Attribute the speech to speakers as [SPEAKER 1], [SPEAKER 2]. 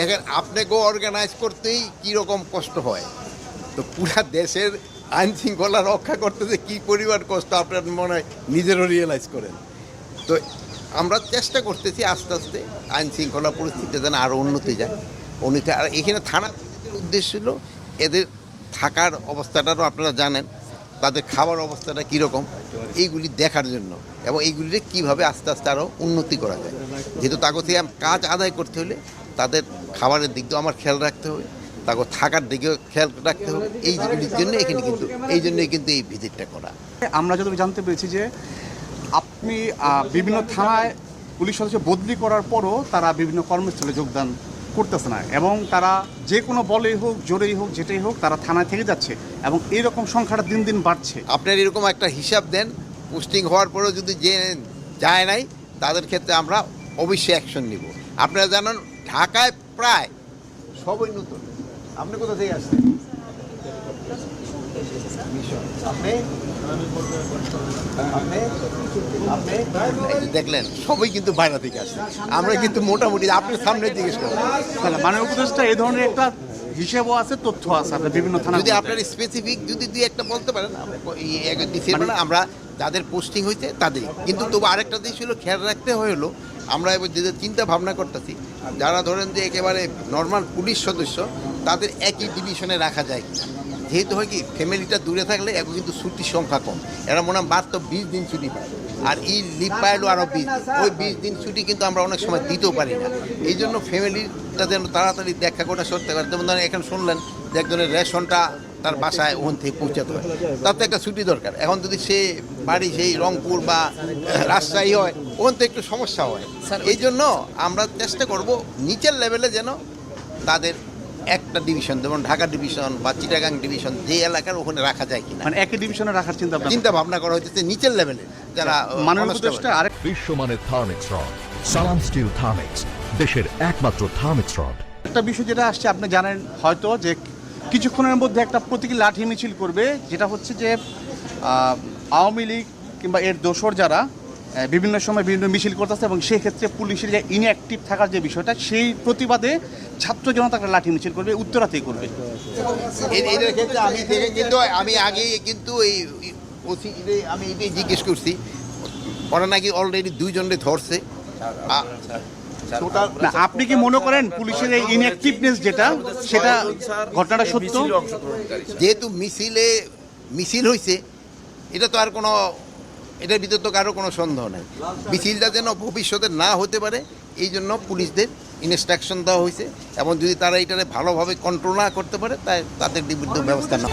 [SPEAKER 1] দেখেন আপনাকেও অর্গানাইজ করতেই কীরকম কষ্ট হয়, তো পুরা দেশের আইন শৃঙ্খলা রক্ষা করতে যে কী পরিমাণ কষ্ট আপনার মনে হয় নিজেরও রিয়েলাইজ করেন। তো আমরা চেষ্টা করতেছি আস্তে আস্তে আইন শৃঙ্খলা পরিস্থিতি যেন আরও উন্নতি যায়, উন্নতি। আর এখানে থানা উদ্দেশ্য ছিল এদের থাকার অবস্থাটারও আপনারা জানেন, তাদের খাবার অবস্থাটা কীরকম, এইগুলি দেখার জন্য, এবং এইগুলিকে কীভাবে আস্তে আস্তে আরও উন্নতি করা যায়। যেহেতু তাকে থেকে কাজ আদায় করতে হলে তাদের খাবারের দিক দিয়েও আমার খেয়াল রাখতে হবে, তাকে থাকার দিকেও খেয়াল রাখতে হবে। এইগুলির জন্য এখানে কিন্তু এই জন্যই কিন্তু এই ভিজিটটা করা।
[SPEAKER 2] আমরা যতটুকু জানতে পেরেছি যে আপনি বিভিন্ন থানায় পুলিশ সদস্য বদলি করার পরও তারা বিভিন্ন কর্মস্থলে যোগদান করতেছে না, এবং তারা যে কোনো বলেই হোক জোরেই হোক যেটাই হোক তারা থানায় থেকে যাচ্ছে, এবং এইরকম সংখ্যাটা দিন দিন বাড়ছে।
[SPEAKER 1] আপনার এরকম একটা হিসাব দেন, পোস্টিং হওয়ার পরেও যদি যে যায় নাই তাদের ক্ষেত্রে আমরা অবশ্যই অ্যাকশন নিব। আপনারা জানেন ঢাকায় প্রায় সবই নতুন। আপনি কোথা থেকে আসছেন? দেখলেন সবই কিন্তু বাইরে থেকে আসছে, আমরা কিন্তু মোটামুটি আপনার সামনে জিজ্ঞেস করেন।
[SPEAKER 2] মানে উপদেষ্টা এই ধরনের একটা হিসেবও আছে, তথ্য আছে আপনার বিভিন্ন থানা।
[SPEAKER 1] যদি আপনার স্পেসিফিক যদি দুই একটা বলতে পারেন, আমরা যাদের পোস্টিং হয়েছে তাদের, কিন্তু তবু আরেকটা দিক ছিল খেয়াল রাখতে হলো, আমরা এবার যে চিন্তা ভাবনা করতেছি যারা ধরেন যে একেবারে নর্মাল পুলিশ সদস্য তাদের একই ডিভিশনে রাখা যায় কিনা। যেহেতু হয় কি ফ্যামিলিটা দূরে থাকলে এখন কিন্তু ছুটির সংখ্যা কম, এরা মনে হয় মাত্র 20 দিন ছুটি পায়, আর এই লিভ পাইলো আরও 20 দিন। ওই 20 দিন ছুটি কিন্তু আমরা অনেক সময় দিতেও পারি না। এই জন্য ফ্যামিলিটা যেন তাড়াতাড়ি দেখা করে সরতে পারে। যেমন ধরেন এখন শুনলেন যে একজনের রেশনটা তার বাসায় ওখান থেকে পৌঁছাতে হয়, তার তো একটা ছুটি দরকার। এখন যদি সে বাড়ি সেই রংপুর বা রাজশাহী হয়, ওখান থেকে একটু সমস্যা হয়। এই জন্য আমরা চেষ্টা করব নিচের লেভেলে যেন তাদের একটা ডিভিশন, যেমন ঢাকা ডিভিশন বা চিটাগাং ডিভিশন, যে এলাকার ওখানে রাখা যায় কিনা,
[SPEAKER 2] মানে একই ডিভিশনে রাখার
[SPEAKER 1] চিন্তা ভাবনা করা হচ্ছে নিচের লেভেলে যারা
[SPEAKER 2] মাননীয় উপদেষ্টা। আরেক
[SPEAKER 3] বিশ্বমানের থার্মিক্স রড, সালাম স্টিল থার্মিক্স, দেশের একমাত্র থার্মিক্স রড।
[SPEAKER 2] একটা বিষয় যেটা আসছে আপনি জানেন হয়তো, যে কিছুক্ষণের মধ্যে একটা প্রতীকী লাঠি মিছিল করবে, যেটা হচ্ছে যে আওয়ামী লীগ কিংবা এর দোসর যারা বিভিন্ন সময় বিভিন্ন মিছিল করতেছে, এবং সেই ক্ষেত্রে পুলিশের যে ইনঅ্যাক্টিভ থাকার যে বিষয়টা, সেই প্রতিবাদে ছাত্র জনতা একটা লাঠি মিছিল করবে, উত্তরাতেই করবে।
[SPEAKER 1] এদের ক্ষেত্রে আমি দেখে কিন্তু আমি আগে কিন্তু এই আমি এটাই জিজ্ঞেস করছি, ওরা নাকি অলরেডি 2 জনকে ধরছে।
[SPEAKER 2] আপনি কি মনে করেন পুলিশের এই ইনঅ্যাক্টিভনেস যেটা, সেটা ঘটনাটা সত্য?
[SPEAKER 1] যেহেতু মিছিল হয়েছে, এটা তো আর কোনো, এটার ভিতর তো কারো কোনো সন্দেহ নেই। মিছিলটা যেন ভবিষ্যতে না হতে পারে এই জন্য পুলিশদের ইনস্ট্রাকশন দেওয়া হয়েছে, এবং যদি তারা এটাকে ভালোভাবে কন্ট্রোল না করতে পারে তাই তাদের বিরুদ্ধে ব্যবস্থা না।